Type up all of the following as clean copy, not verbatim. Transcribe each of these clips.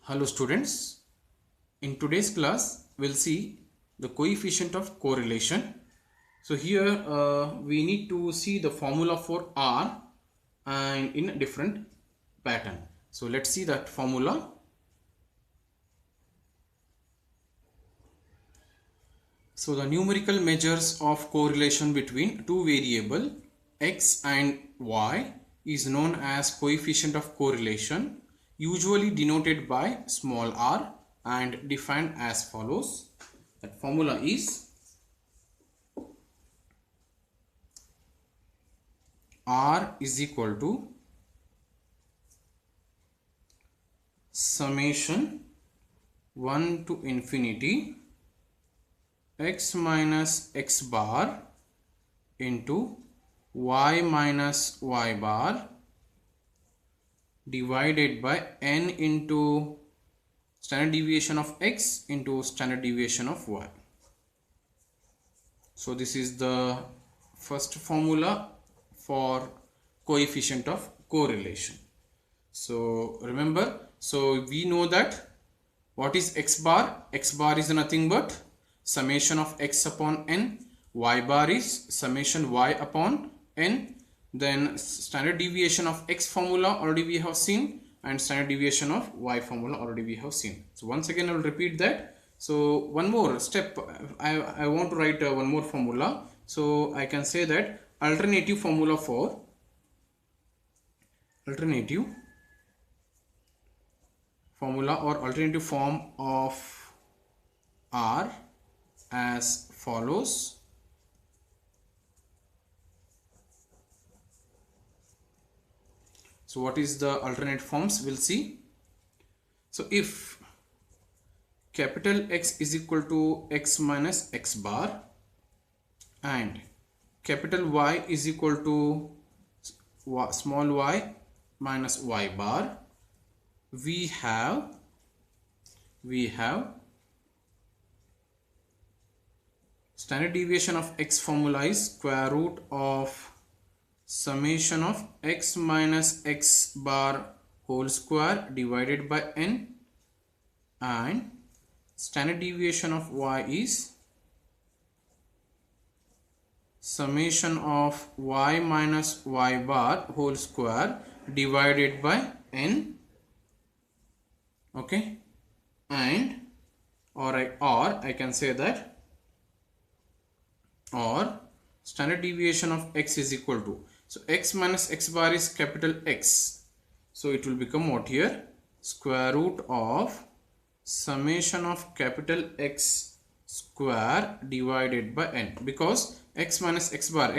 Hello students, in today's class we'll see the coefficient of correlation. So here we need to see the formula for R and in a different pattern. So let's see that formula. So the numerical measures of correlation between two variables x and y is known as coefficient of correlation, usually denoted by small r and defined as follows. That formula is r is equal to summation 1 to infinity x minus x bar into y minus y bar divided by n into standard deviation of x into standard deviation of y. So this is the first formula for coefficient of correlation. So remember, so we know that what is x bar? X bar is nothing but summation of x upon n. Y bar is summation y upon n. Then standard deviation of x formula already we have seen, and standard deviation of y formula already we have seen. So once again I will repeat that. So one more step, I want to write one more formula. So I can say that alternative formula for alternative formula or alternative form of R as follows. So what is the alternate forms? We'll see. So if capital X is equal to x minus x bar and capital Y is equal to small y minus y bar, we have standard deviation of x formula is square root of summation of x minus x bar whole square divided by n, and standard deviation of y is summation of y minus y bar whole square divided by n. Okay, and or I can say that, or standard deviation of x is equal to, so x minus x bar is capital X, so it will become what here? Square root of summation of capital X square divided by n, because x minus x bar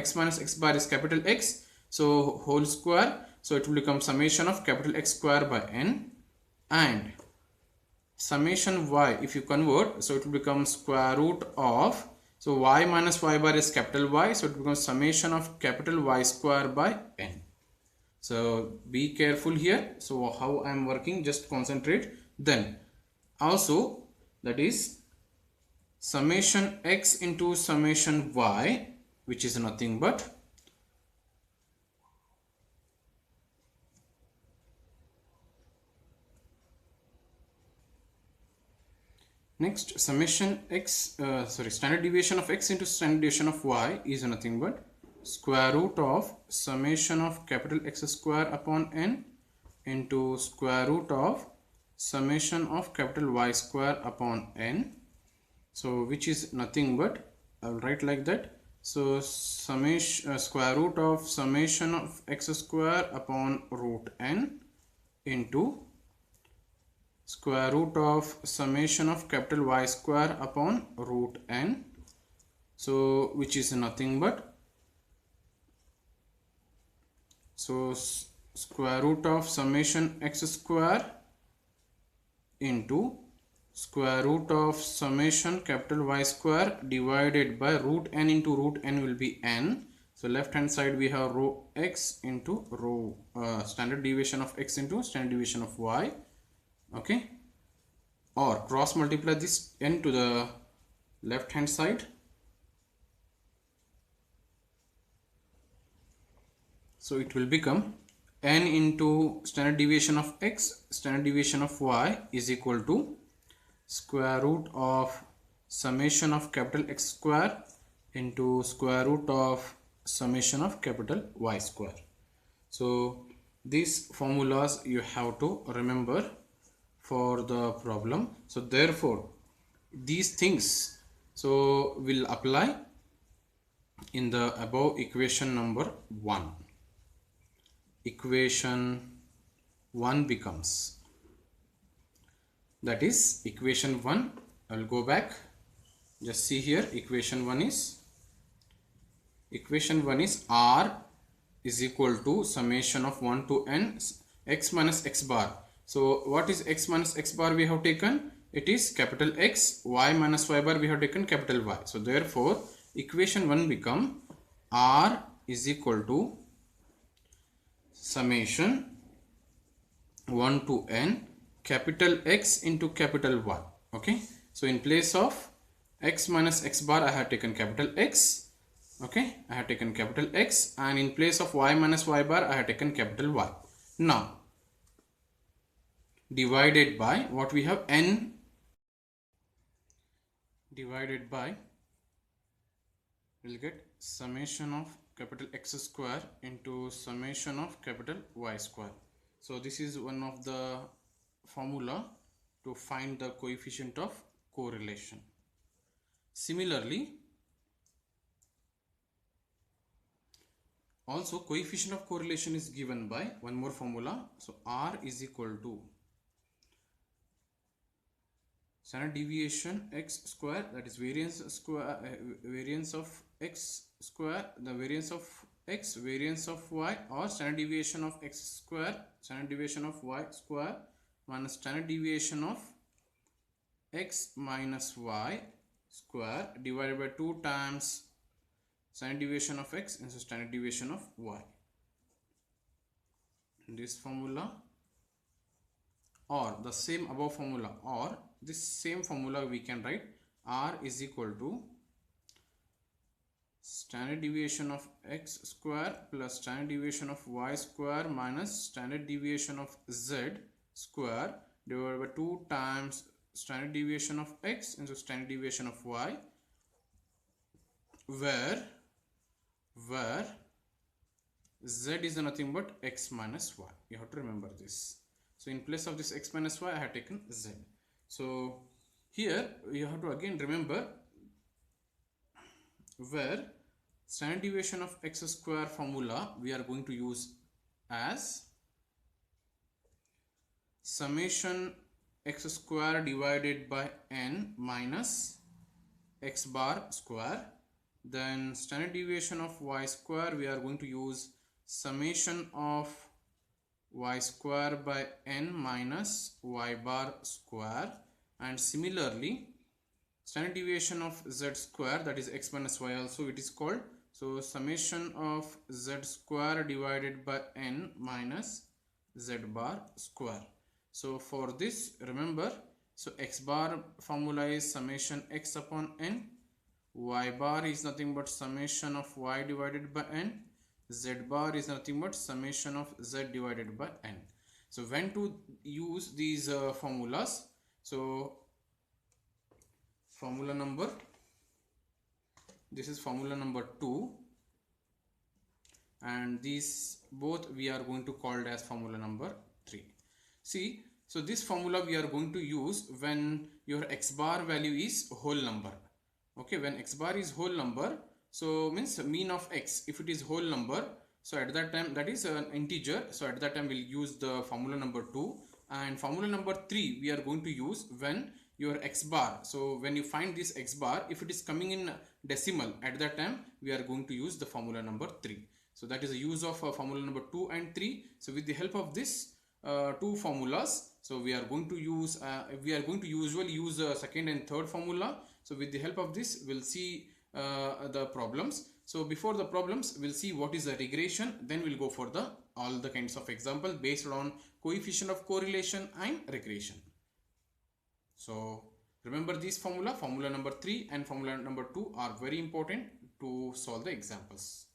is capital X, so whole square, so it will become summation of capital X square by n, and summation y, if you convert, so it will become square root of, so y minus y bar is capital Y, so it becomes summation of capital Y square by n. So be careful here. So how I am working, just concentrate. Then also, that is summation x into summation y, which is nothing but next summation x, standard deviation of x into standard deviation of y is nothing but square root of summation of capital X square upon n into square root of summation of capital Y square upon n. So which is nothing but, I will write like that. So summation square root of summation of x square upon root n into square root of summation of capital Y square upon root n. So which is nothing but, so square root of summation x square into square root of summation capital Y square divided by root n into root n will be n. So left hand side we have row x into row standard deviation of x into standard deviation of y. Okay, or cross multiply this n to the left hand side. So it will become n into standard deviation of x, standard deviation of y is equal to square root of summation of capital X square into square root of summation of capital Y square. So these formulas you have to remember for the problem. So therefore these things will apply in the above equation number 1. Equation 1 becomes, that is equation 1. I will go back, just see here. Equation 1 is R is equal to summation of 1 to n x minus x bar. So what is x minus x bar we have taken? It is capital X. Y minus y bar we have taken capital Y. So therefore equation 1 become R is equal to summation 1 to n capital X into capital Y. Okay, so in place of x minus x bar I have taken capital X. Okay, I have taken capital X, and in place of y minus y bar I have taken capital Y. Now divided by what we have, n divided by, we'll get summation of capital X square into summation of capital Y square. So this is one of the formula to find the coefficient of correlation. Similarly, also coefficient of correlation is given by one more formula. So R is equal to standard deviation x square, that is variance square, variance of x square, the variance of x, variance of y, or standard deviation of x square, standard deviation of y square minus standard deviation of x minus y square divided by 2 times standard deviation of x into standard deviation of y. This formula, or the same above formula, or this same formula we can write R is equal to standard deviation of x square plus standard deviation of y square minus standard deviation of z square divided by 2 times standard deviation of x into standard deviation of y, where z is nothing but x minus y. You have to remember this. So in place of this x minus y I have taken z. So here you have to again remember where standard deviation of x square formula we are going to use as summation x square divided by n minus x bar square. Then standard deviation of y square we are going to use summation of y square by n minus y bar square, and similarly standard deviation of z square, that is x minus y also it is called. So summation of z square divided by n minus z bar square. So for this remember, so x bar formula is summation x upon n, y bar is nothing but summation of y divided by n, z bar is nothing but summation of z divided by n. So when to use these formulas? So formula number, this is formula number 2, and these both we are going to call it as formula number 3. See, so this formula we are going to use when your x bar value is whole number. Okay, when x bar is whole number, so means mean of x, if it is whole number, so at that time that is an integer, so at that time we'll use the formula number 2, and formula number 3 we are going to use when your x bar, so when you find this x bar, if it is coming in decimal, at that time we are going to use the formula number 3. So that is the use of formula number 2 and 3. So with the help of this two formulas, so we are going to use usually use second and third formula. So with the help of this we'll see the problems. So before the problems we'll see what is a regression, then we'll go for the all the kinds of example based on coefficient of correlation and regression. So remember this formula number 3 and formula number 2 are very important to solve the examples.